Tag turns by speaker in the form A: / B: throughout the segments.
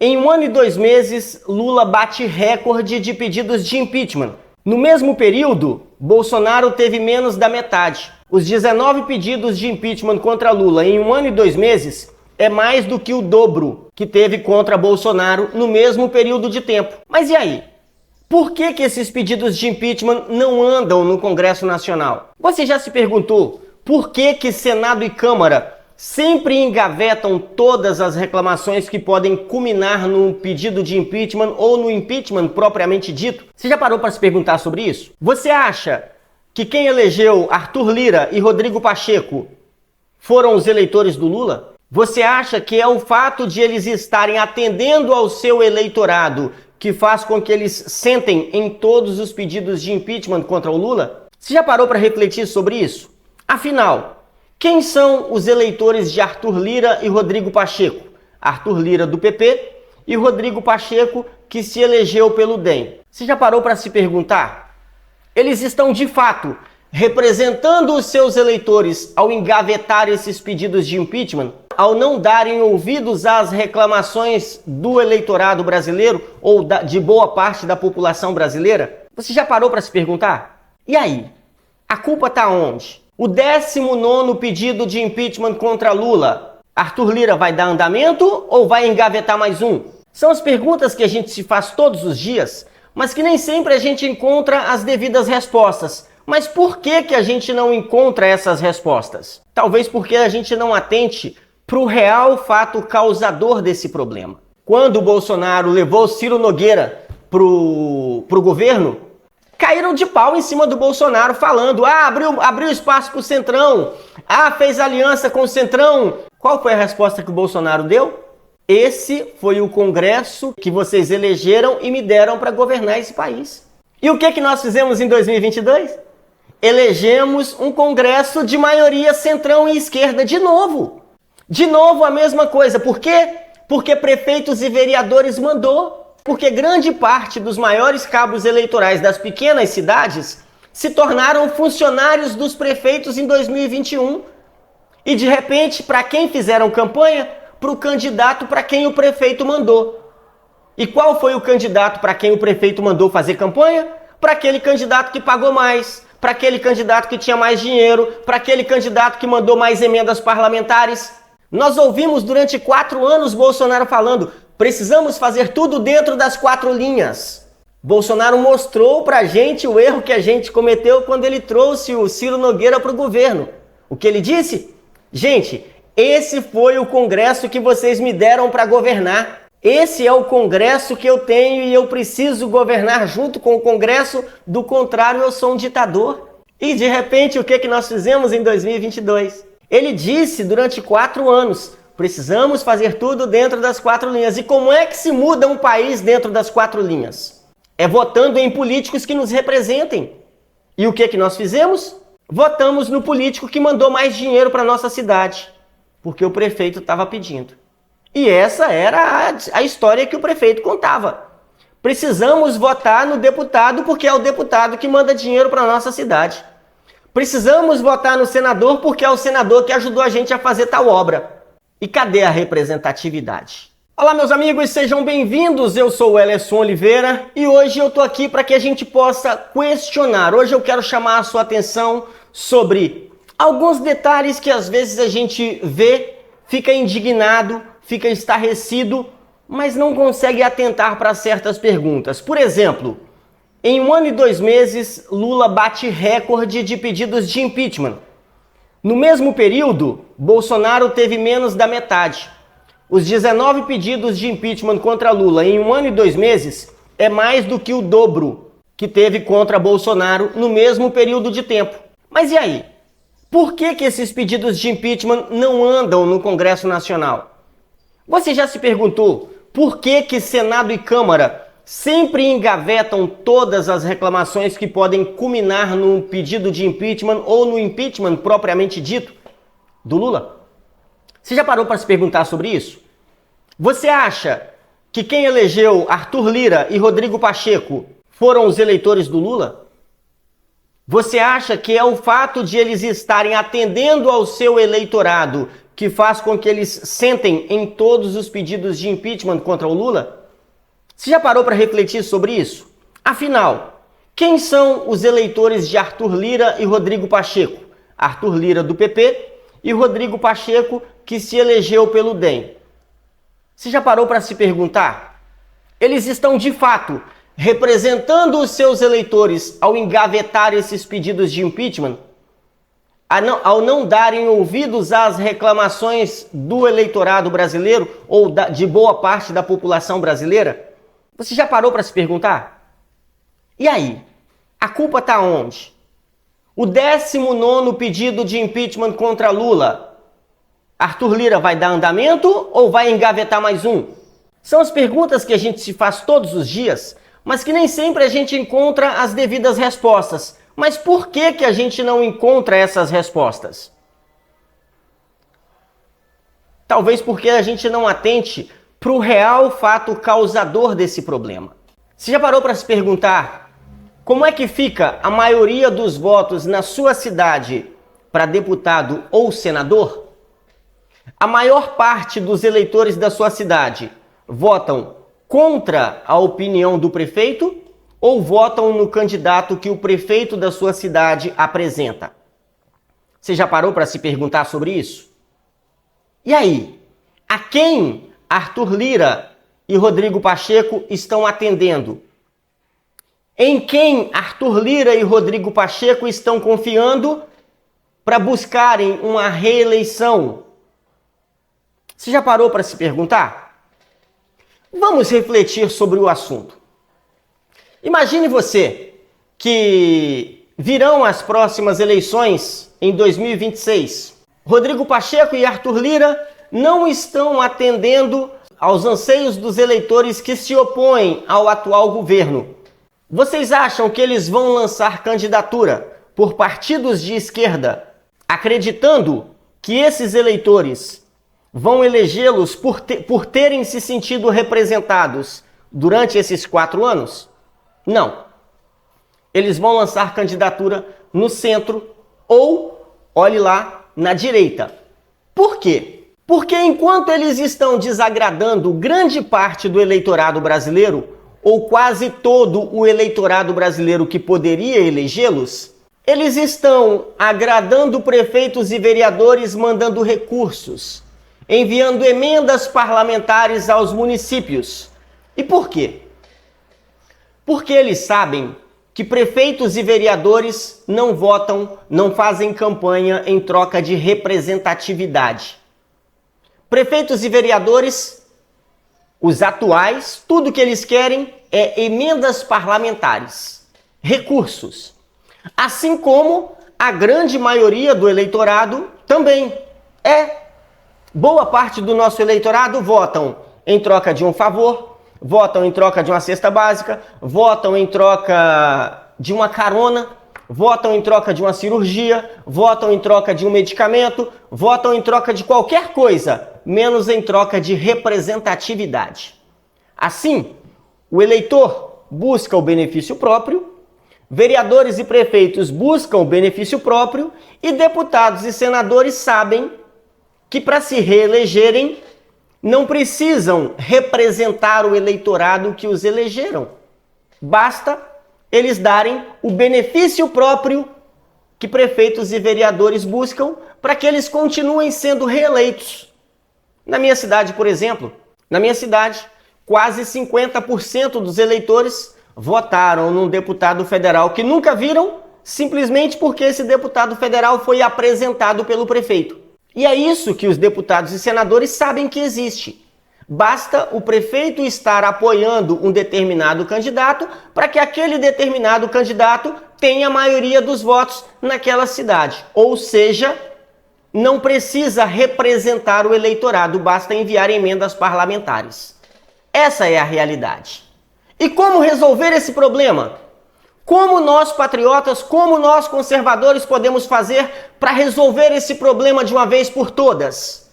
A: Em 1 ano e 2 meses, Lula bate recorde de pedidos de impeachment. No mesmo período, Bolsonaro teve menos da metade. Os 19 pedidos de impeachment contra Lula em 1 ano e 2 meses é mais do que o dobro que teve contra Bolsonaro no mesmo período de tempo. Mas e aí? Por que esses pedidos de impeachment não andam no Congresso Nacional? Você já se perguntou por que Senado e Câmara sempre engavetam todas as reclamações que podem culminar no pedido de impeachment ou no impeachment propriamente dito? Você já parou para se perguntar sobre isso? Você acha que quem elegeu Arthur Lira e Rodrigo Pacheco foram os eleitores do Lula? Você acha que é o fato de eles estarem atendendo ao seu eleitorado que faz com que eles sentem em todos os pedidos de impeachment contra o Lula? Você já parou para refletir sobre isso? Afinal, quem são os eleitores de Arthur Lira e Rodrigo Pacheco? Arthur Lira do PP e Rodrigo Pacheco, que se elegeu pelo DEM. Você já parou para se perguntar? Eles estão de fato representando os seus eleitores ao engavetar esses pedidos de impeachment? Ao não darem ouvidos às reclamações do eleitorado brasileiro ou de boa parte da população brasileira? Você já parou para se perguntar? E aí? A culpa está onde? O 19º pedido de impeachment contra Lula, Arthur Lira vai dar andamento ou vai engavetar mais um? São as perguntas que a gente se faz todos os dias, mas que nem sempre a gente encontra as devidas respostas. Mas por que a gente não encontra essas respostas? Talvez porque a gente não atente para o real fato causador desse problema. Quando o Bolsonaro levou Ciro Nogueira pro governo, caíram de pau em cima do Bolsonaro falando: abriu espaço pro Centrão, fez aliança com o Centrão. Qual foi a resposta que o Bolsonaro deu? Esse foi o Congresso que vocês elegeram e me deram para governar esse país. E o que nós fizemos em 2022? Elegemos um Congresso de maioria Centrão e esquerda de novo. De novo a mesma coisa. Por quê? Porque prefeitos e vereadores mandou. Porque grande parte dos maiores cabos eleitorais das pequenas cidades se tornaram funcionários dos prefeitos em 2021. E de repente, para quem fizeram campanha? Para o candidato para quem o prefeito mandou. E qual foi o candidato para quem o prefeito mandou fazer campanha? Para aquele candidato que pagou mais, para aquele candidato que tinha mais dinheiro, para aquele candidato que mandou mais emendas parlamentares. Nós ouvimos durante 4 anos Bolsonaro falando: precisamos fazer tudo dentro das 4 linhas. Bolsonaro mostrou pra gente o erro que a gente cometeu quando ele trouxe o Ciro Nogueira para o governo. O que ele disse? Gente, esse foi o Congresso que vocês me deram para governar. Esse é o Congresso que eu tenho e eu preciso governar junto com o Congresso, do contrário eu sou um ditador. E de repente o que nós fizemos em 2022? Ele disse durante 4 anos: precisamos fazer tudo dentro das 4 linhas. E como é que se muda um país dentro das 4 linhas? É votando em políticos que nos representem. E o que nós fizemos? Votamos no político que mandou mais dinheiro para nossa cidade, porque o prefeito estava pedindo. E essa era a história que o prefeito contava. Precisamos votar no deputado porque é o deputado que manda dinheiro para nossa cidade. Precisamos votar no senador porque é o senador que ajudou a gente a fazer tal obra. E cadê a representatividade? Olá, meus amigos, sejam bem-vindos. Eu sou o Ellerson Oliveira e hoje eu tô aqui para que a gente possa questionar. Hoje eu quero chamar a sua atenção sobre alguns detalhes que às vezes a gente vê, fica indignado, fica estarrecido, mas não consegue atentar para certas perguntas. Por exemplo, em 1 ano e 2 meses, Lula bate recorde de pedidos de impeachment. No mesmo período, Bolsonaro teve menos da metade. Os 19 pedidos de impeachment contra Lula em 1 ano e 2 meses é mais do que o dobro que teve contra Bolsonaro no mesmo período de tempo. Mas e aí? Por que esses pedidos de impeachment não andam no Congresso Nacional? Você já se perguntou por que Senado e Câmara sempre engavetam todas as reclamações que podem culminar no pedido de impeachment ou no impeachment propriamente dito do Lula? Você já parou para se perguntar sobre isso? Você acha que quem elegeu Arthur Lira e Rodrigo Pacheco foram os eleitores do Lula? Você acha que é o fato de eles estarem atendendo ao seu eleitorado que faz com que eles sentem em todos os pedidos de impeachment contra o Lula? Você já parou para refletir sobre isso? Afinal, quem são os eleitores de Arthur Lira e Rodrigo Pacheco? Arthur Lira do PP e Rodrigo Pacheco, que se elegeu pelo DEM. Você já parou para se perguntar? Eles estão de fato representando os seus eleitores ao engavetar esses pedidos de impeachment? Ao não darem ouvidos às reclamações do eleitorado brasileiro ou de boa parte da população brasileira? Você já parou para se perguntar? E aí? A culpa está onde? O 19º pedido de impeachment contra Lula. Arthur Lira vai dar andamento ou vai engavetar mais um? São as perguntas que a gente se faz todos os dias, mas que nem sempre a gente encontra as devidas respostas. Mas por que a gente não encontra essas respostas? Talvez porque a gente não atente para o real fato causador desse problema. Você já parou para se perguntar como é que fica a maioria dos votos na sua cidade para deputado ou senador? A maior parte dos eleitores da sua cidade votam contra a opinião do prefeito ou votam no candidato que o prefeito da sua cidade apresenta? Você já parou para se perguntar sobre isso? E aí, a quem Arthur Lira e Rodrigo Pacheco estão atendendo? Em quem Arthur Lira e Rodrigo Pacheco estão confiando para buscarem uma reeleição? Você já parou para se perguntar? Vamos refletir sobre o assunto. Imagine você que virão as próximas eleições em 2026. Rodrigo Pacheco e Arthur Lira não estão atendendo aos anseios dos eleitores que se opõem ao atual governo. Vocês acham que eles vão lançar candidatura por partidos de esquerda, acreditando que esses eleitores vão elegê-los por terem se sentido representados durante esses 4 anos? Não. Eles vão lançar candidatura no centro ou, olhe lá, na direita. Por quê? Porque enquanto eles estão desagradando grande parte do eleitorado brasileiro, ou quase todo o eleitorado brasileiro que poderia elegê-los, eles estão agradando prefeitos e vereadores mandando recursos, enviando emendas parlamentares aos municípios. E por quê? Porque eles sabem que prefeitos e vereadores não votam, não fazem campanha em troca de representatividade. Prefeitos e vereadores, os atuais, tudo que eles querem é emendas parlamentares, recursos. Assim como a grande maioria do eleitorado também boa parte do nosso eleitorado votam em troca de um favor, votam em troca de uma cesta básica, votam em troca de uma carona, votam em troca de uma cirurgia, votam em troca de um medicamento, votam em troca de qualquer coisa, menos em troca de representatividade. Assim, o eleitor busca o benefício próprio, vereadores e prefeitos buscam o benefício próprio e deputados e senadores sabem que para se reelegerem não precisam representar o eleitorado que os elegeram. Basta eles darem o benefício próprio que prefeitos e vereadores buscam para que eles continuem sendo reeleitos. Na minha cidade, por exemplo, quase 50% dos eleitores votaram num deputado federal que nunca viram, simplesmente porque esse deputado federal foi apresentado pelo prefeito. E é isso que os deputados e senadores sabem que existe. Basta o prefeito estar apoiando um determinado candidato para que aquele determinado candidato tenha a maioria dos votos naquela cidade. Ou seja, não precisa representar o eleitorado, basta enviar emendas parlamentares. Essa é a realidade. E como resolver esse problema? Como nós patriotas, como nós conservadores podemos fazer para resolver esse problema de uma vez por todas?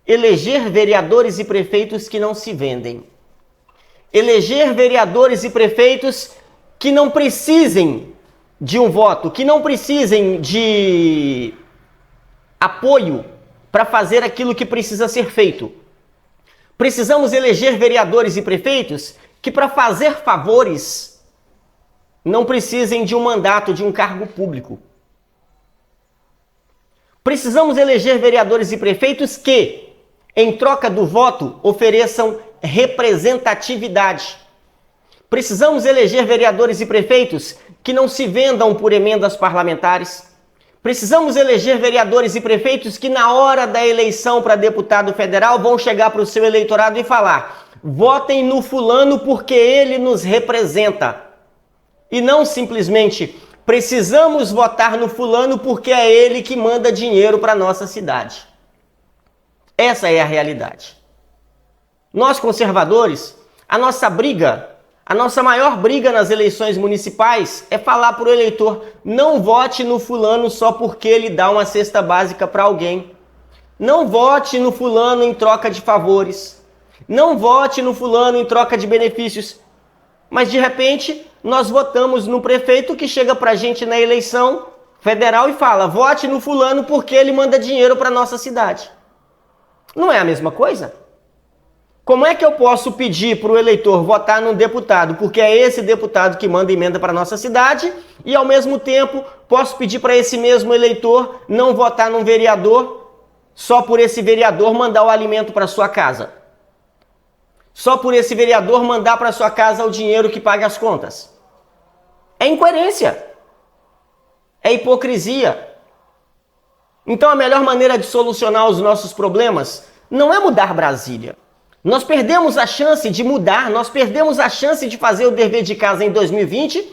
A: Eleger vereadores e prefeitos que não se vendem. Eleger vereadores e prefeitos que não precisem de um voto, que não precisem de apoio para fazer aquilo que precisa ser feito. Precisamos eleger vereadores e prefeitos que, para fazer favores, não precisem de um mandato, de um cargo público. Precisamos eleger vereadores e prefeitos que, em troca do voto, ofereçam representatividade. Precisamos eleger vereadores e prefeitos que não se vendam por emendas parlamentares. Precisamos eleger vereadores e prefeitos que, na hora da eleição para deputado federal, vão chegar para o seu eleitorado e falar: votem no fulano porque ele nos representa. E não simplesmente: precisamos votar no fulano porque é ele que manda dinheiro para a nossa cidade. Essa é a realidade. Nós, conservadores, a nossa maior briga nas eleições municipais é falar para o eleitor: não vote no fulano só porque ele dá uma cesta básica para alguém. Não vote no fulano em troca de favores. Não vote no fulano em troca de benefícios. Mas, de repente, nós votamos no prefeito que chega para a gente na eleição federal e fala: vote no fulano porque ele manda dinheiro para a nossa cidade. Não é a mesma coisa? Como é que eu posso pedir para o eleitor votar num deputado porque é esse deputado que manda emenda para a nossa cidade e, ao mesmo tempo, posso pedir para esse mesmo eleitor não votar num vereador só por esse vereador mandar o alimento para sua casa? Só por esse vereador mandar para sua casa o dinheiro que paga as contas? É incoerência. É hipocrisia. Então a melhor maneira de solucionar os nossos problemas não é mudar Brasília. Nós perdemos a chance de mudar, nós perdemos a chance de fazer o dever de casa em 2020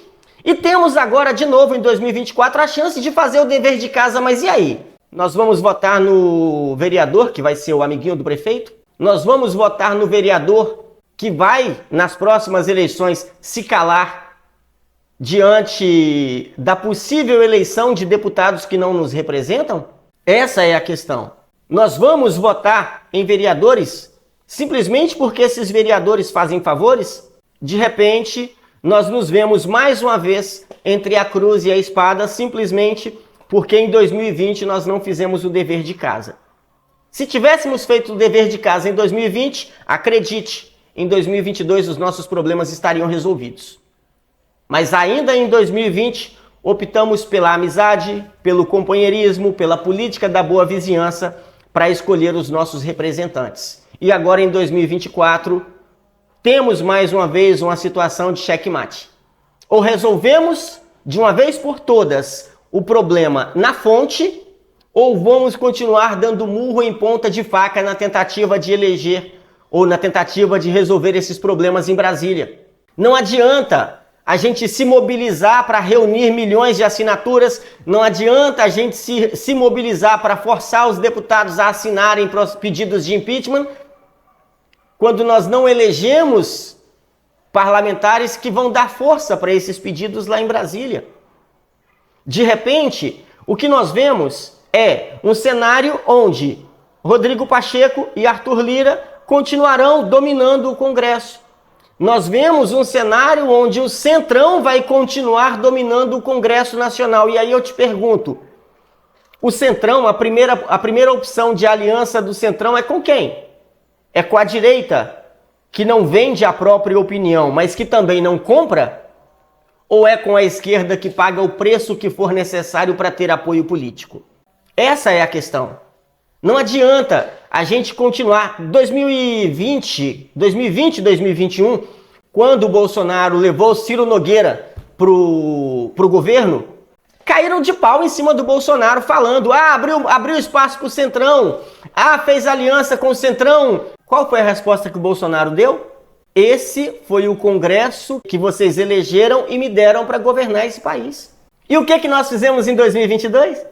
A: e temos agora de novo em 2024 a chance de fazer o dever de casa, mas e aí? Nós vamos votar no vereador que vai ser o amiguinho do prefeito? Nós vamos votar no vereador que vai, nas próximas eleições, se calar diante da possível eleição de deputados que não nos representam? Essa é a questão. Nós vamos votar em vereadores simplesmente porque esses vereadores fazem favores? De repente, nós nos vemos mais uma vez entre a cruz e a espada, simplesmente porque em 2020 nós não fizemos o dever de casa. Se tivéssemos feito o dever de casa em 2020, acredite, em 2022 os nossos problemas estariam resolvidos. Mas ainda em 2020, optamos pela amizade, pelo companheirismo, pela política da boa vizinhança para escolher os nossos representantes. E agora em 2024, temos mais uma vez uma situação de checkmate. Ou resolvemos de uma vez por todas o problema na fonte, ou vamos continuar dando murro em ponta de faca na tentativa de eleger ou na tentativa de resolver esses problemas em Brasília. Não adianta a gente se mobilizar para reunir milhões de assinaturas, não adianta a gente se mobilizar para forçar os deputados a assinarem pedidos de impeachment, quando nós não elegemos parlamentares que vão dar força para esses pedidos lá em Brasília. De repente, o que nós vemos é um cenário onde Rodrigo Pacheco e Arthur Lira continuarão dominando o Congresso. Nós vemos um cenário onde o Centrão vai continuar dominando o Congresso Nacional. E aí eu te pergunto, o Centrão, a primeira opção de aliança do Centrão é com quem? É com a direita, que não vende a própria opinião, mas que também não compra? Ou é com a esquerda que paga o preço que for necessário para ter apoio político? Essa é a questão. Não adianta a gente continuar. 2020, 2021, quando o Bolsonaro levou Ciro Nogueira pro governo, caíram de pau em cima do Bolsonaro falando: abriu espaço pro Centrão, fez aliança com o Centrão. Qual foi a resposta que o Bolsonaro deu? Esse foi o Congresso que vocês elegeram e me deram para governar esse país. E o que nós fizemos em 2022?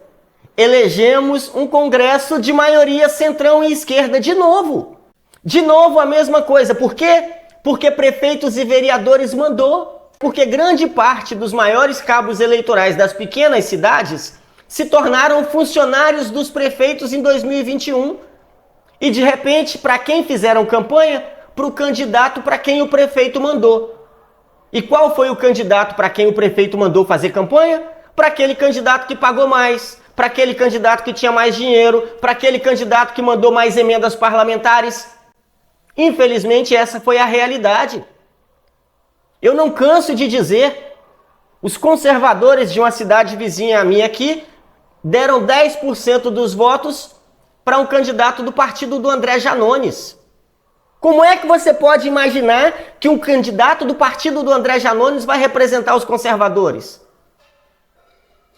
A: Elegemos um Congresso de maioria centrão e esquerda de novo. De novo a mesma coisa. Por quê? Porque prefeitos e vereadores mandou. Porque grande parte dos maiores cabos eleitorais das pequenas cidades se tornaram funcionários dos prefeitos em 2021. E de repente, para quem fizeram campanha? Para o candidato para quem o prefeito mandou. E qual foi o candidato para quem o prefeito mandou fazer campanha? Para aquele candidato que pagou mais, para aquele candidato que tinha mais dinheiro, para aquele candidato que mandou mais emendas parlamentares. Infelizmente, essa foi a realidade. Eu não canso de dizer, os conservadores de uma cidade vizinha a minha aqui deram 10% dos votos para um candidato do partido do André Janones. Como é que você pode imaginar que um candidato do partido do André Janones vai representar os conservadores?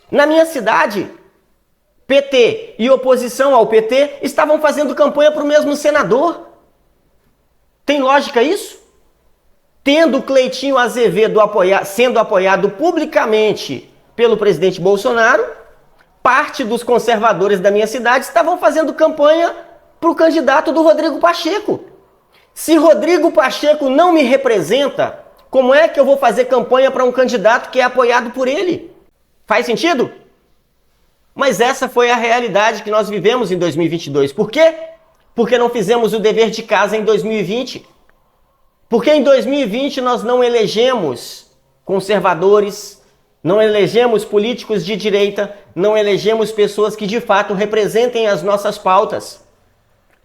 A: Na minha cidade, PT e oposição ao PT estavam fazendo campanha para o mesmo senador. Tem lógica isso? Tendo Cleitinho Azevedo sendo apoiado publicamente pelo presidente Bolsonaro, parte dos conservadores da minha cidade estavam fazendo campanha para o candidato do Rodrigo Pacheco. Se Rodrigo Pacheco não me representa, como é que eu vou fazer campanha para um candidato que é apoiado por ele? Faz sentido? Mas essa foi a realidade que nós vivemos em 2022. Por quê? Porque não fizemos o dever de casa em 2020. Porque em 2020 nós não elegemos conservadores, não elegemos políticos de direita, não elegemos pessoas que de fato representem as nossas pautas.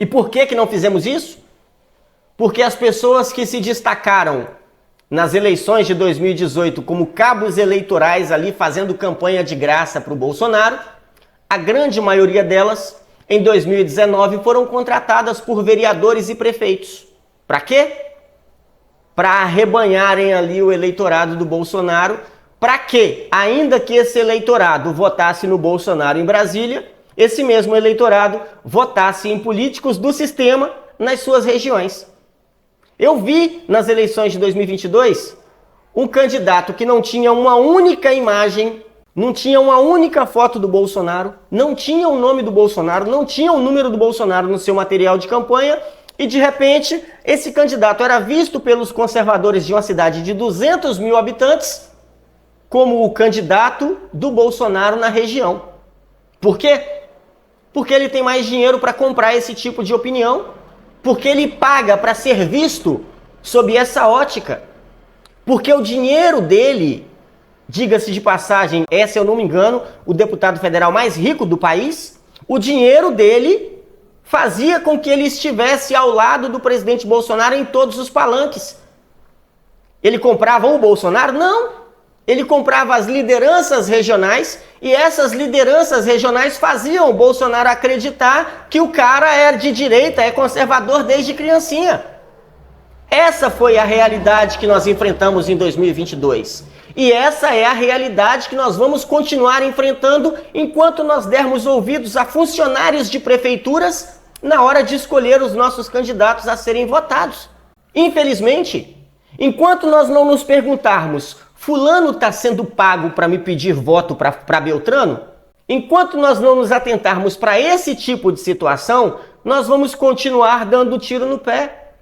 A: E por que não fizemos isso? Porque as pessoas que se destacaram nas eleições de 2018 como cabos eleitorais ali fazendo campanha de graça para o Bolsonaro, a grande maioria delas, em 2019, foram contratadas por vereadores e prefeitos. Para quê? Para arrebanharem ali o eleitorado do Bolsonaro, para que, ainda que esse eleitorado votasse no Bolsonaro em Brasília, esse mesmo eleitorado votasse em políticos do sistema nas suas regiões. Eu vi nas eleições de 2022 um candidato que não tinha uma única imagem, não tinha uma única foto do Bolsonaro, não tinha o nome do Bolsonaro, não tinha o número do Bolsonaro no seu material de campanha e de repente esse candidato era visto pelos conservadores de uma cidade de 200 mil habitantes como o candidato do Bolsonaro na região. Por quê? Porque ele tem mais dinheiro para comprar esse tipo de opinião, porque ele paga para ser visto sob essa ótica, porque o dinheiro dele, diga-se de passagem, se eu não me engano, o deputado federal mais rico do país, o dinheiro dele fazia com que ele estivesse ao lado do presidente Bolsonaro em todos os palanques. Ele comprava o Bolsonaro? Não! Ele comprava as lideranças regionais e essas lideranças regionais faziam o Bolsonaro acreditar que o cara é de direita, é conservador desde criancinha. Essa foi a realidade que nós enfrentamos em 2022. E essa é a realidade que nós vamos continuar enfrentando enquanto nós dermos ouvidos a funcionários de prefeituras na hora de escolher os nossos candidatos a serem votados. Infelizmente, enquanto nós não nos perguntarmos fulano está sendo pago para me pedir voto para Beltrano, enquanto nós não nos atentarmos para esse tipo de situação, nós vamos continuar dando tiro no pé.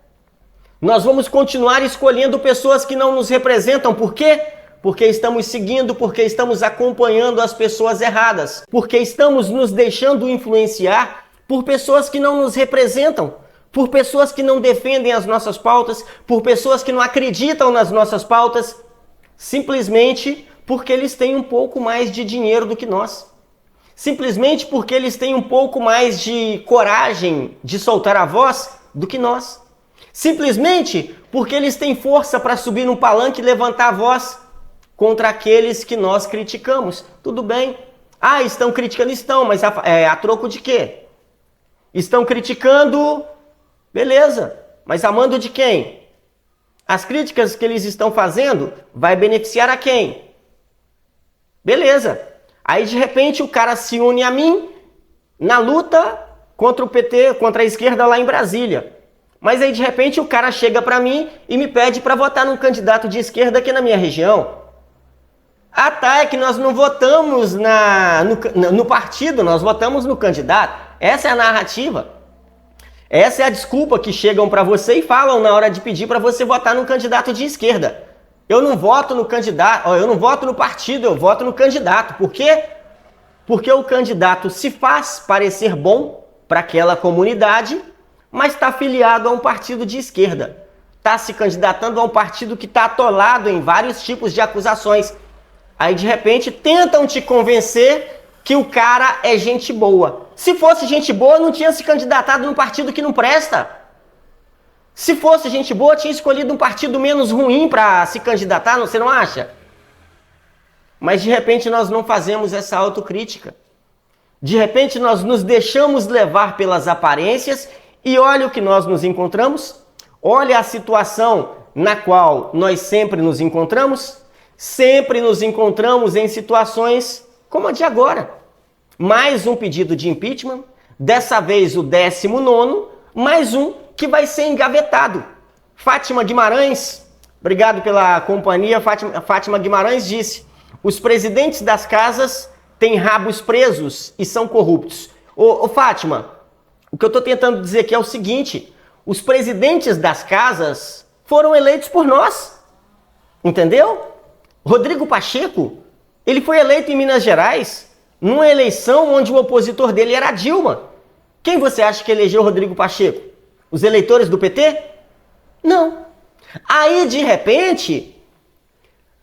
A: Nós vamos continuar escolhendo pessoas que não nos representam. Por quê? Porque estamos seguindo, porque estamos acompanhando as pessoas erradas, porque estamos nos deixando influenciar por pessoas que não nos representam, por pessoas que não defendem as nossas pautas, por pessoas que não acreditam nas nossas pautas, simplesmente porque eles têm um pouco mais de dinheiro do que nós. Simplesmente porque eles têm um pouco mais de coragem de soltar a voz do que nós. Simplesmente porque eles têm força para subir num palanque e levantar a voz contra aqueles que nós criticamos. Tudo bem. Ah, estão criticando? Estão, mas a troco de quê? Estão criticando, beleza, mas a mando de quem? As críticas que eles estão fazendo vai beneficiar a quem? Beleza. Aí de repente o cara se une a mim na luta contra o PT, contra a esquerda lá em Brasília. Mas aí de repente o cara chega para mim e me pede para votar num candidato de esquerda aqui na minha região. Ah tá, é que nós não votamos no partido, nós votamos no candidato. Essa é a narrativa. Essa é a desculpa que chegam para você e falam na hora de pedir para você votar num candidato de esquerda. Eu não voto no candidato, eu não voto no partido, eu voto no candidato. Por quê? Porque o candidato se faz parecer bom para aquela comunidade, mas está afiliado a um partido de esquerda. Está se candidatando a um partido que está atolado em vários tipos de acusações. Aí de repente tentam te convencer que o cara é gente boa. Se fosse gente boa, não tinha se candidatado num partido que não presta. Se fosse gente boa, tinha escolhido um partido menos ruim para se candidatar, você não acha? Mas de repente nós não fazemos essa autocrítica. De repente nós nos deixamos levar pelas aparências e olha o que nós nos encontramos. Olha a situação na qual nós sempre nos encontramos. Sempre nos encontramos em situações como a de agora. Mais um pedido de impeachment, dessa vez o 19º, mais um que vai ser engavetado. Fátima Guimarães, obrigado pela companhia, Fátima Guimarães disse: os presidentes das casas têm rabos presos e são corruptos. Ô Fátima, o que eu estou tentando dizer aqui é o seguinte: os presidentes das casas foram eleitos por nós, entendeu? Rodrigo Pacheco, ele foi eleito em Minas Gerais, numa eleição onde o opositor dele era a Dilma. Quem você acha que elegeu Rodrigo Pacheco? Os eleitores do PT? Não. Aí, de repente,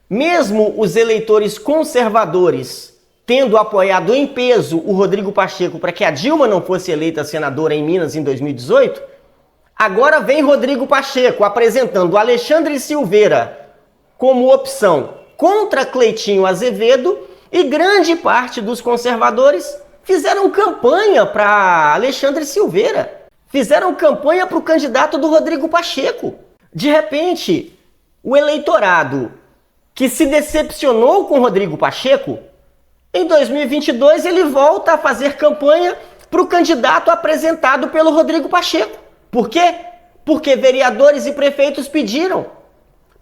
A: mesmo os eleitores conservadores tendo apoiado em peso o Rodrigo Pacheco para que a Dilma não fosse eleita senadora em Minas em 2018, agora vem Rodrigo Pacheco apresentando Alexandre Silveira como opção contra Cleitinho Azevedo e grande parte dos conservadores fizeram campanha para Alexandre Silveira. Fizeram campanha para o candidato do Rodrigo Pacheco. De repente, o eleitorado que se decepcionou com Rodrigo Pacheco, em 2022 ele volta a fazer campanha para o candidato apresentado pelo Rodrigo Pacheco. Por quê? Porque vereadores e prefeitos pediram.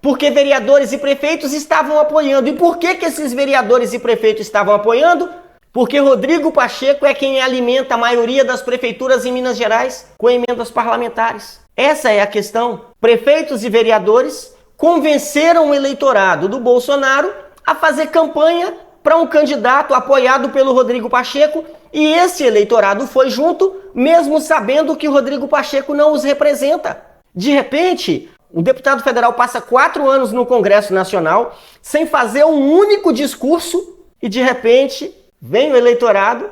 A: Porque vereadores e prefeitos estavam apoiando. E por que esses vereadores e prefeitos estavam apoiando? Porque Rodrigo Pacheco é quem alimenta a maioria das prefeituras em Minas Gerais com emendas parlamentares. Essa é a questão. Prefeitos e vereadores convenceram o eleitorado do Bolsonaro a fazer campanha para um candidato apoiado pelo Rodrigo Pacheco e esse eleitorado foi junto, mesmo sabendo que o Rodrigo Pacheco não os representa. De repente, o deputado federal passa 4 anos no Congresso Nacional sem fazer um único discurso e de repente vem o eleitorado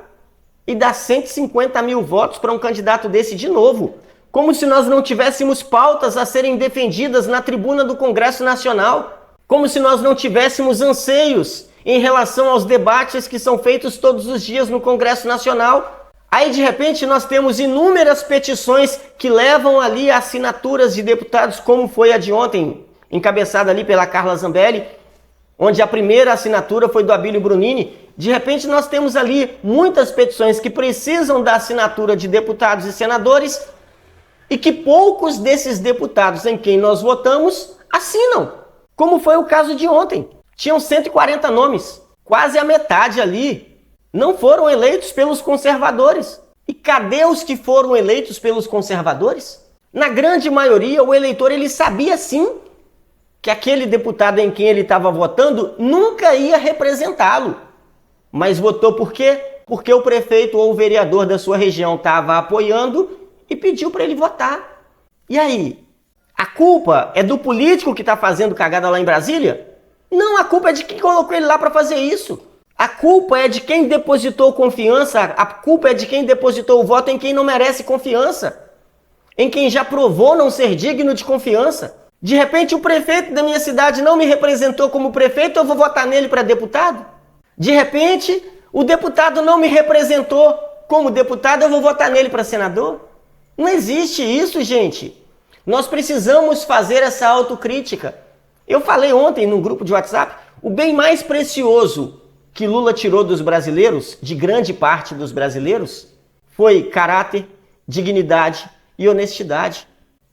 A: e dá 150 mil votos para um candidato desse de novo. Como se nós não tivéssemos pautas a serem defendidas na tribuna do Congresso Nacional. Como se nós não tivéssemos anseios em relação aos debates que são feitos todos os dias no Congresso Nacional. Aí, de repente, nós temos inúmeras petições que levam ali assinaturas de deputados, como foi a de ontem, encabeçada ali pela Carla Zambelli, onde a primeira assinatura foi do Abílio Brunini. De repente, nós temos ali muitas petições que precisam da assinatura de deputados e senadores e que poucos desses deputados em quem nós votamos assinam, como foi o caso de ontem. Tinham 140 nomes, quase a metade ali não foram eleitos pelos conservadores. E cadê os que foram eleitos pelos conservadores? Na grande maioria, o eleitor ele sabia sim que aquele deputado em quem ele estava votando nunca ia representá-lo. Mas votou por quê? Porque o prefeito ou o vereador da sua região estava apoiando e pediu para ele votar. E aí? A culpa é do político que está fazendo cagada lá em Brasília? Não, a culpa é de quem colocou ele lá para fazer isso. A culpa é de quem depositou confiança, a culpa é de quem depositou o voto em quem não merece confiança, em quem já provou não ser digno de confiança. De repente o prefeito da minha cidade não me representou como prefeito, eu vou votar nele para deputado? De repente o deputado não me representou como deputado, eu vou votar nele para senador? Não existe isso, gente. Nós precisamos fazer essa autocrítica. Eu falei ontem num grupo de WhatsApp, o bem mais precioso que Lula tirou dos brasileiros, de grande parte dos brasileiros, foi caráter, dignidade e honestidade.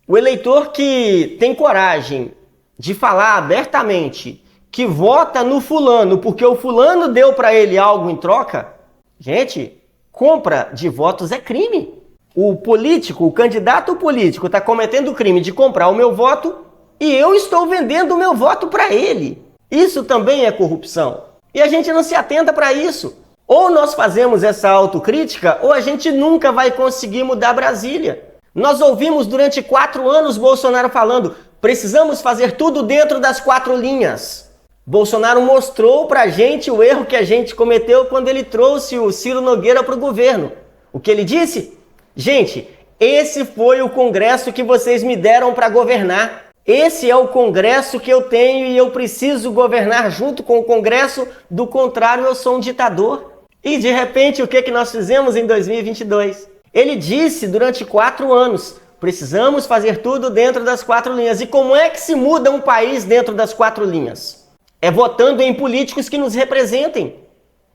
A: O eleitor que tem coragem de falar abertamente que vota no fulano porque o fulano deu para ele algo em troca, gente, compra de votos é crime. O político, o candidato político está cometendo o crime de comprar o meu voto e eu estou vendendo o meu voto para ele. Isso também é corrupção. E a gente não se atenta para isso. Ou nós fazemos essa autocrítica, ou a gente nunca vai conseguir mudar Brasília. Nós ouvimos durante 4 anos Bolsonaro falando, precisamos fazer tudo dentro das 4 linhas. Bolsonaro mostrou pra gente o erro que a gente cometeu quando ele trouxe o Ciro Nogueira para o governo. O que ele disse? Gente, esse foi o Congresso que vocês me deram para governar. Esse é o Congresso que eu tenho e eu preciso governar junto com o Congresso, do contrário eu sou um ditador. E de repente o que nós fizemos em 2022? Ele disse durante 4 anos, precisamos fazer tudo dentro das 4 linhas. E como é que se muda um país dentro das 4 linhas? É votando em políticos que nos representem.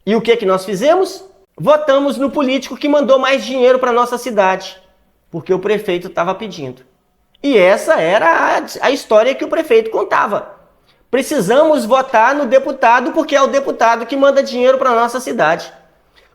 A: E o que nós fizemos? Votamos no político que mandou mais dinheiro para nossa cidade, porque o prefeito estava pedindo. E essa era a história que o prefeito contava. Precisamos votar no deputado porque é o deputado que manda dinheiro para nossa cidade.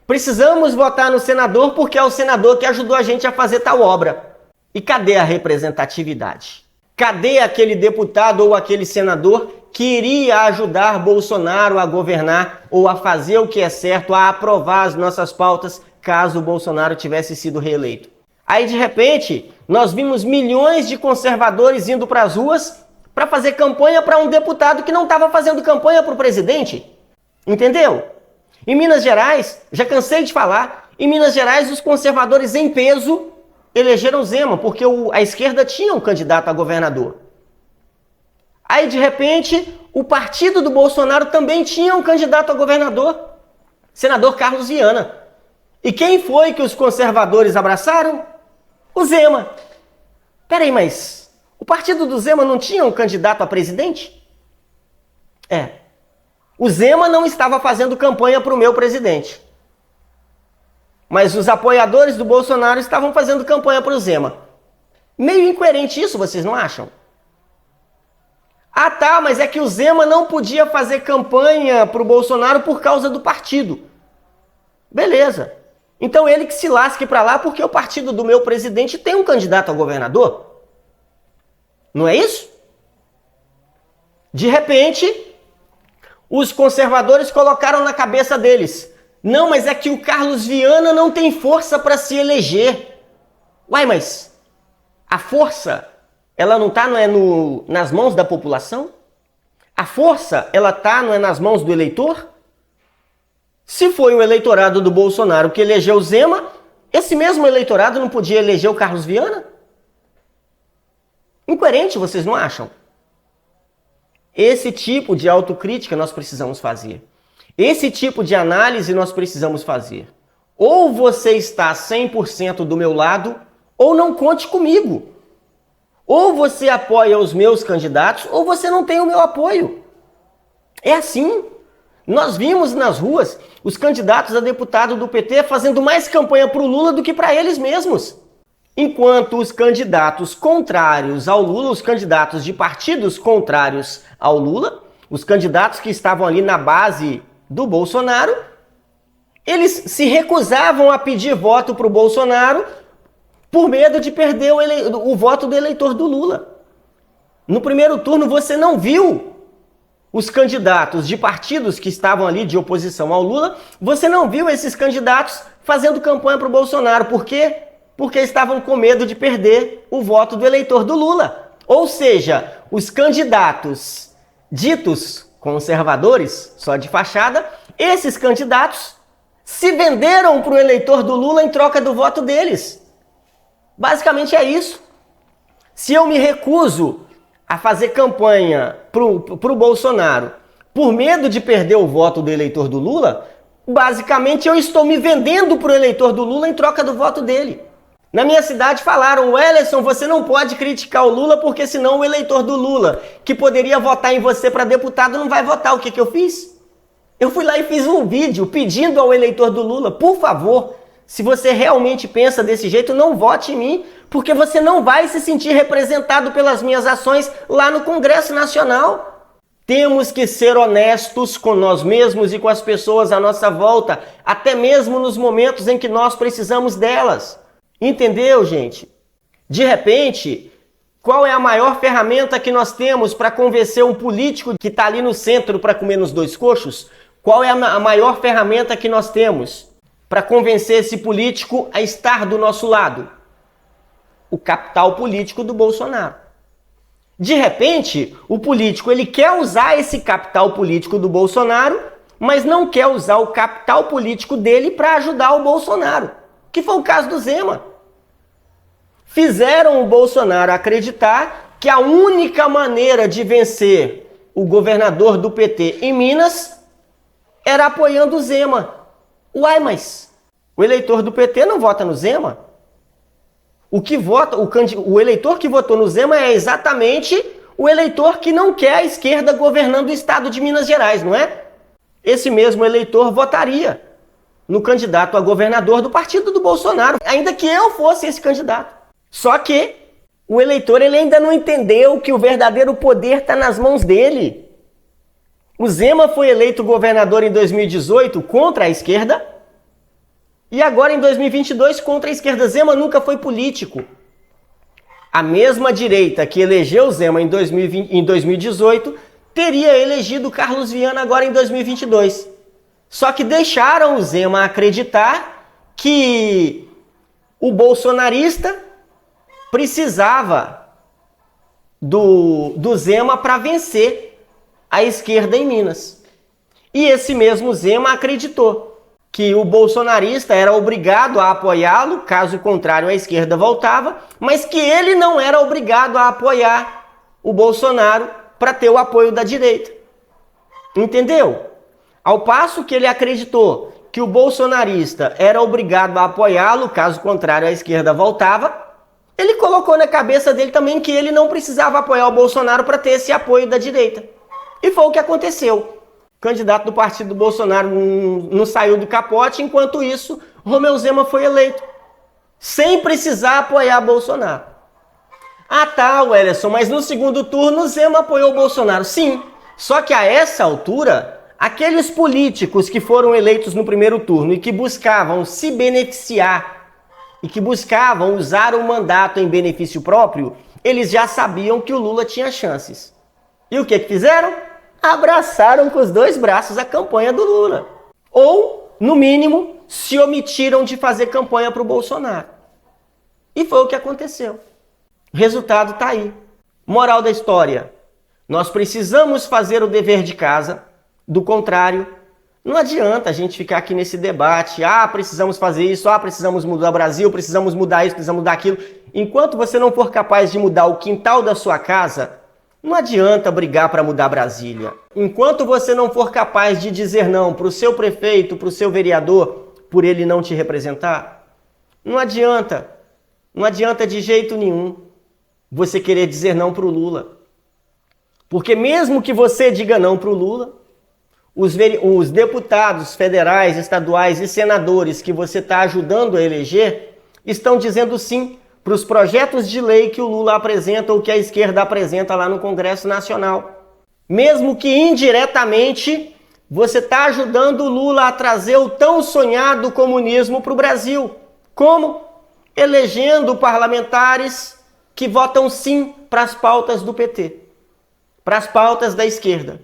A: Precisamos votar no senador porque é o senador que ajudou a gente a fazer tal obra. E cadê a representatividade? Cadê aquele deputado ou aquele senador que iria ajudar Bolsonaro a governar ou a fazer o que é certo, a aprovar as nossas pautas, caso o Bolsonaro tivesse sido reeleito? Aí, de repente, nós vimos milhões de conservadores indo para as ruas para fazer campanha para um deputado que não estava fazendo campanha para o presidente. Entendeu? Em Minas Gerais, já cansei de falar, em Minas Gerais os conservadores em peso elegeram Zema, porque a esquerda tinha um candidato a governador. Aí, de repente, o partido do Bolsonaro também tinha um candidato a governador, senador Carlos Viana. E quem foi que os conservadores abraçaram? O Zema. Peraí, mas o partido do Zema não tinha um candidato a presidente? O Zema não estava fazendo campanha para o meu presidente. Mas os apoiadores do Bolsonaro estavam fazendo campanha para o Zema. Meio incoerente isso, vocês não acham? Ah tá, mas é que o Zema não podia fazer campanha para o Bolsonaro por causa do partido. Beleza. Então ele que se lasque para lá porque o partido do meu presidente tem um candidato a governador. Não é isso? De repente, os conservadores colocaram na cabeça deles: não, mas é que o Carlos Viana não tem força para se eleger. Uai, mas a força, ela não está nas mãos da população? A força, ela está não é nas mãos do eleitor? Se foi o eleitorado do Bolsonaro que elegeu o Zema, esse mesmo eleitorado não podia eleger o Carlos Viana? Incoerente, vocês não acham? Esse tipo de autocrítica nós precisamos fazer. Esse tipo de análise nós precisamos fazer. Ou você está 100% do meu lado, ou não conte comigo. Ou você apoia os meus candidatos, ou você não tem o meu apoio. É assim. Nós vimos nas ruas os candidatos a deputado do PT fazendo mais campanha para o Lula do que para eles mesmos. Enquanto os candidatos contrários ao Lula, os candidatos de partidos contrários ao Lula, os candidatos que estavam ali na base do Bolsonaro, eles se recusavam a pedir voto para o Bolsonaro por medo de perder o voto do eleitor do Lula. No primeiro turno você não viu os candidatos de partidos que estavam ali de oposição ao Lula, você não viu esses candidatos fazendo campanha para o Bolsonaro. Por quê? Porque estavam com medo de perder o voto do eleitor do Lula. Ou seja, os candidatos ditos conservadores, só de fachada, esses candidatos se venderam para o eleitor do Lula em troca do voto deles. Basicamente é isso. Se eu me recuso a fazer campanha pro Bolsonaro por medo de perder o voto do eleitor do Lula, basicamente eu estou me vendendo pro eleitor do Lula em troca do voto dele. Na minha cidade falaram: Welleson, você não pode criticar o Lula porque senão o eleitor do Lula, que poderia votar em você para deputado, não vai votar. O que eu fiz? Eu fui lá e fiz um vídeo pedindo ao eleitor do Lula: por favor, se você realmente pensa desse jeito, não vote em mim, porque você não vai se sentir representado pelas minhas ações lá no Congresso Nacional. Temos que ser honestos com nós mesmos e com as pessoas à nossa volta, até mesmo nos momentos em que nós precisamos delas. Entendeu, gente? De repente, qual é a maior ferramenta que nós temos para convencer um político que está ali no centro para comer nos dois coxos? Qual é a maior ferramenta que nós temos para convencer esse político a estar do nosso lado? O capital político do Bolsonaro. De repente, o político ele quer usar esse capital político do Bolsonaro, mas não quer usar o capital político dele para ajudar o Bolsonaro, que foi o caso do Zema. Fizeram o Bolsonaro acreditar que a única maneira de vencer o governador do PT em Minas era apoiando o Zema. Uai, mas o eleitor do PT não vota no Zema? O eleitor que votou no Zema é exatamente o eleitor que não quer a esquerda governando o estado de Minas Gerais, não é? Esse mesmo eleitor votaria no candidato a governador do partido do Bolsonaro, ainda que eu fosse esse candidato. Só que o eleitor ele ainda não entendeu que o verdadeiro poder está nas mãos dele. O Zema foi eleito governador em 2018 contra a esquerda e agora em 2022 contra a esquerda. Zema nunca foi político. A mesma direita que elegeu o Zema em 2018 teria elegido Carlos Viana agora em 2022. Só que deixaram o Zema acreditar que o bolsonarista precisava do Zema para vencer a esquerda em Minas. E esse mesmo Zema acreditou que o bolsonarista era obrigado a apoiá-lo, caso contrário a esquerda voltava, mas que ele não era obrigado a apoiar o Bolsonaro para ter o apoio da direita. Entendeu? Ao passo que ele acreditou que o bolsonarista era obrigado a apoiá-lo, caso contrário a esquerda voltava, ele colocou na cabeça dele também que ele não precisava apoiar o Bolsonaro para ter esse apoio da direita. E foi o que aconteceu. O candidato do partido do Bolsonaro não saiu do capote, enquanto isso, Romeu Zema foi eleito, sem precisar apoiar Bolsonaro. Ah tá, Wellerson, mas no segundo turno Zema apoiou o Bolsonaro. Sim, só que a essa altura, aqueles políticos que foram eleitos no primeiro turno e que buscavam se beneficiar e que buscavam usar o mandato em benefício próprio, eles já sabiam que o Lula tinha chances. E o que fizeram? Abraçaram com os dois braços a campanha do Lula. Ou, no mínimo, se omitiram de fazer campanha para o Bolsonaro. E foi o que aconteceu. O resultado está aí. Moral da história. Nós precisamos fazer o dever de casa. Do contrário, não adianta a gente ficar aqui nesse debate. Ah, precisamos fazer isso. Ah, precisamos mudar o Brasil. Precisamos mudar isso, precisamos mudar aquilo. Enquanto você não for capaz de mudar o quintal da sua casa, não adianta brigar para mudar Brasília. Enquanto você não for capaz de dizer não para o seu prefeito, para o seu vereador, por ele não te representar, não adianta. Não adianta de jeito nenhum você querer dizer não para o Lula. Porque mesmo que você diga não para o Lula, os deputados federais, estaduais e senadores que você está ajudando a eleger estão dizendo sim para os projetos de lei que o Lula apresenta ou que a esquerda apresenta lá no Congresso Nacional. Mesmo que indiretamente você está ajudando o Lula a trazer o tão sonhado comunismo para o Brasil. Como? Elegendo parlamentares que votam sim para as pautas do PT, para as pautas da esquerda.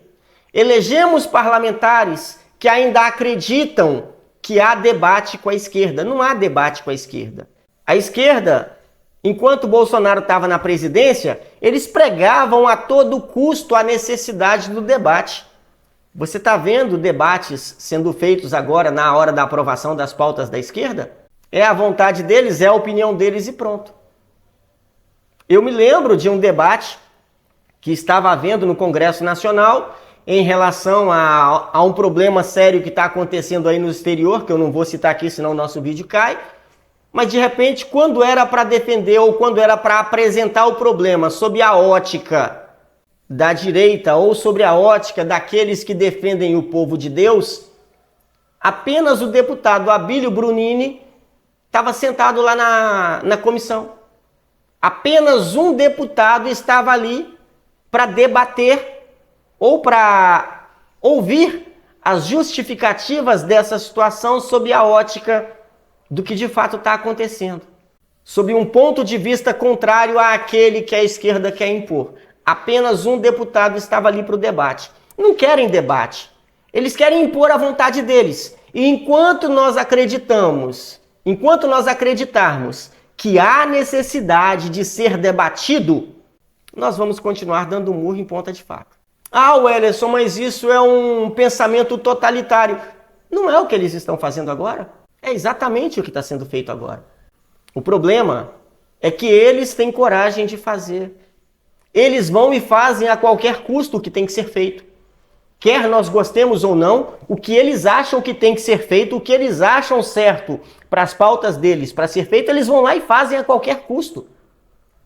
A: Elegemos parlamentares que ainda acreditam que há debate com a esquerda. Não há debate com a esquerda. A esquerda, enquanto Bolsonaro estava na presidência, eles pregavam a todo custo a necessidade do debate. Você está vendo debates sendo feitos agora na hora da aprovação das pautas da esquerda? É a vontade deles, é a opinião deles e pronto. Eu me lembro de um debate que estava havendo no Congresso Nacional em relação a um problema sério que está acontecendo aí no exterior, que eu não vou citar aqui, senão o nosso vídeo cai. Mas, de repente, quando era para defender ou quando era para apresentar o problema sob a ótica da direita ou sobre a ótica daqueles que defendem o povo de Deus, apenas o deputado Abílio Brunini estava sentado lá na comissão. Apenas um deputado estava ali para debater ou para ouvir as justificativas dessa situação sob a ótica do que de fato está acontecendo, sob um ponto de vista contrário àquele que a esquerda quer impor. Apenas um deputado estava ali para o debate. Não querem debate. Eles querem impor a vontade deles. E enquanto nós acreditarmos que há necessidade de ser debatido, nós vamos continuar dando murro em ponta de faca. Ah, Wellerson, mas isso é um pensamento totalitário. Não é o que eles estão fazendo agora? É exatamente o que está sendo feito agora. O problema é que eles têm coragem de fazer. Eles vão e fazem a qualquer custo o que tem que ser feito. Quer nós gostemos ou não, o que eles acham que tem que ser feito, o que eles acham certo para as pautas deles para ser feito, eles vão lá e fazem a qualquer custo.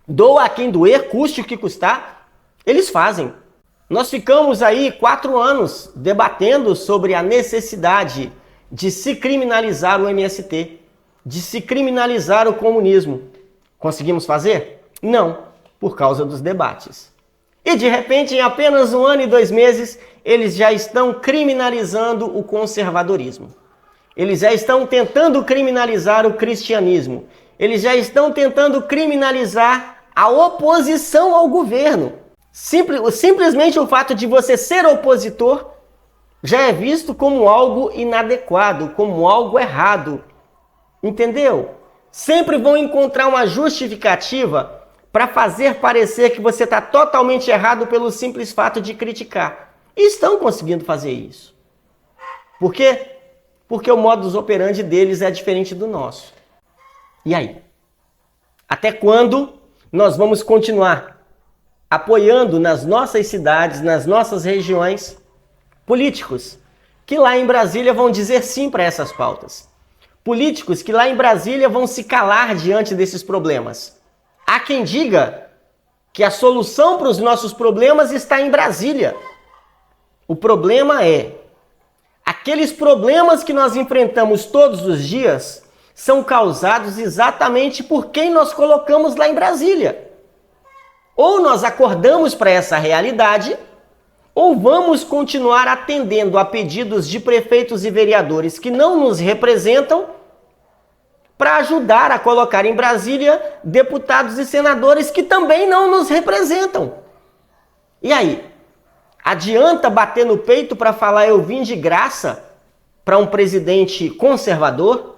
A: Doa a quem doer, custe o que custar, eles fazem. Nós ficamos aí 4 anos debatendo sobre a necessidade de se criminalizar o MST, de se criminalizar o comunismo. Conseguimos fazer? Não, por causa dos debates. E de repente, em apenas 1 ano e 2 meses, eles já estão criminalizando o conservadorismo. Eles já estão tentando criminalizar o cristianismo. Eles já estão tentando criminalizar a oposição ao governo. Simplesmente o fato de você ser opositor já é visto como algo inadequado, como algo errado. Entendeu? Sempre vão encontrar uma justificativa para fazer parecer que você está totalmente errado pelo simples fato de criticar. E estão conseguindo fazer isso. Por quê? Porque o modus operandi deles é diferente do nosso. E aí? Até quando nós vamos continuar apoiando nas nossas cidades, nas nossas regiões, políticos que lá em Brasília vão dizer sim para essas pautas? Políticos que lá em Brasília vão se calar diante desses problemas. Há quem diga que a solução para os nossos problemas está em Brasília. O problema é, aqueles problemas que nós enfrentamos todos os dias são causados exatamente por quem nós colocamos lá em Brasília. Ou nós acordamos para essa realidade, ou vamos continuar atendendo a pedidos de prefeitos e vereadores que não nos representam para ajudar a colocar em Brasília deputados e senadores que também não nos representam. E aí? Adianta bater no peito para falar eu vim de graça para um presidente conservador?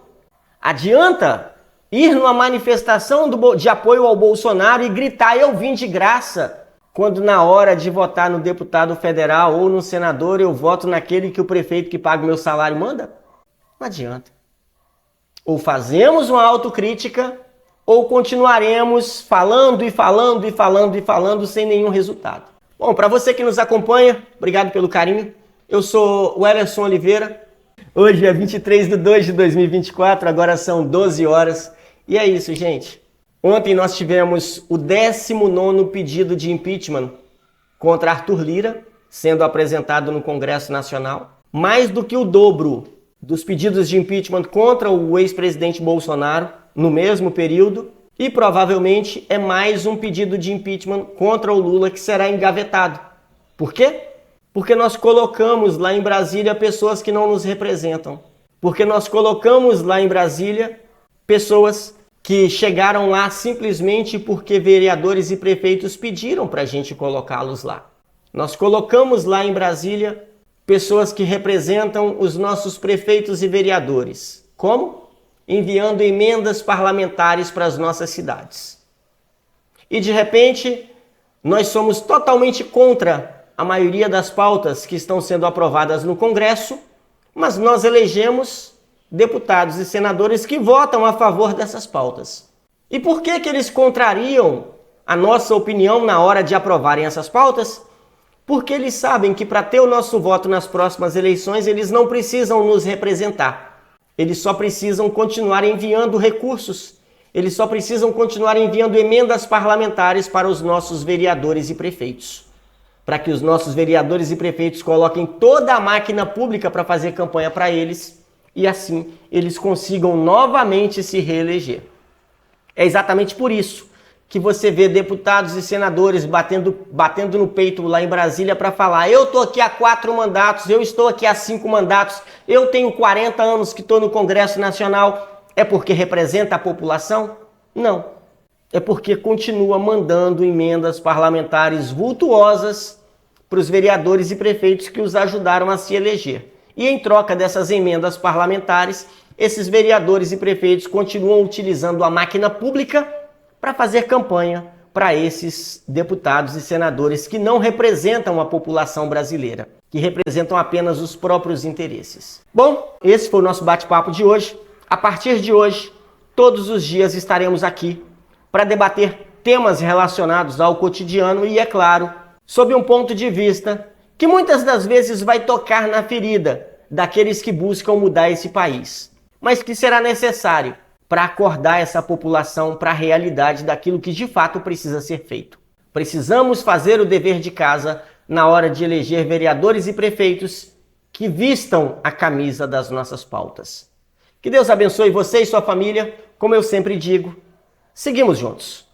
A: Adianta ir numa manifestação de apoio ao Bolsonaro e gritar eu vim de graça, quando na hora de votar no deputado federal ou no senador eu voto naquele que o prefeito que paga o meu salário manda? Não adianta. Ou fazemos uma autocrítica ou continuaremos falando e falando e falando e falando sem nenhum resultado. Bom, para você que nos acompanha, obrigado pelo carinho. Eu sou o Wellerson Oliveira. Hoje é 23 de 2 de 2024, agora são 12 horas. E é isso, gente. Ontem nós tivemos o 19º pedido de impeachment contra Arthur Lira, sendo apresentado no Congresso Nacional. Mais do que o dobro dos pedidos de impeachment contra o ex-presidente Bolsonaro no mesmo período. E provavelmente é mais um pedido de impeachment contra o Lula que será engavetado. Por quê? Porque nós colocamos lá em Brasília pessoas que não nos representam. Porque nós colocamos lá em Brasília pessoas que chegaram lá simplesmente porque vereadores e prefeitos pediram para a gente colocá-los lá. Nós colocamos lá em Brasília pessoas que representam os nossos prefeitos e vereadores. Como? Enviando emendas parlamentares para as nossas cidades. E de repente, nós somos totalmente contra a maioria das pautas que estão sendo aprovadas no Congresso, mas nós elegemos deputados e senadores que votam a favor dessas pautas. E por que eles contrariam a nossa opinião na hora de aprovarem essas pautas? Porque eles sabem que para ter o nosso voto nas próximas eleições, eles não precisam nos representar. Eles só precisam continuar enviando recursos. Eles só precisam continuar enviando emendas parlamentares para os nossos vereadores e prefeitos. Para que os nossos vereadores e prefeitos coloquem toda a máquina pública para fazer campanha para eles e assim eles consigam novamente se reeleger. É exatamente por isso que você vê deputados e senadores batendo no peito lá em Brasília para falar eu estou aqui há 4 mandatos, eu estou aqui há 5 mandatos, eu tenho 40 anos que estou no Congresso Nacional. É porque representa a população? Não. É porque continua mandando emendas parlamentares vultuosas para os vereadores e prefeitos que os ajudaram a se eleger. E em troca dessas emendas parlamentares, esses vereadores e prefeitos continuam utilizando a máquina pública para fazer campanha para esses deputados e senadores que não representam a população brasileira, que representam apenas os próprios interesses. Bom, esse foi o nosso bate-papo de hoje. A partir de hoje, todos os dias estaremos aqui para debater temas relacionados ao cotidiano e, é claro, sob um ponto de vista que muitas das vezes vai tocar na ferida daqueles que buscam mudar esse país, mas que será necessário para acordar essa população para a realidade daquilo que de fato precisa ser feito. Precisamos fazer o dever de casa na hora de eleger vereadores e prefeitos que vistam a camisa das nossas pautas. Que Deus abençoe você e sua família. Como eu sempre digo, seguimos juntos.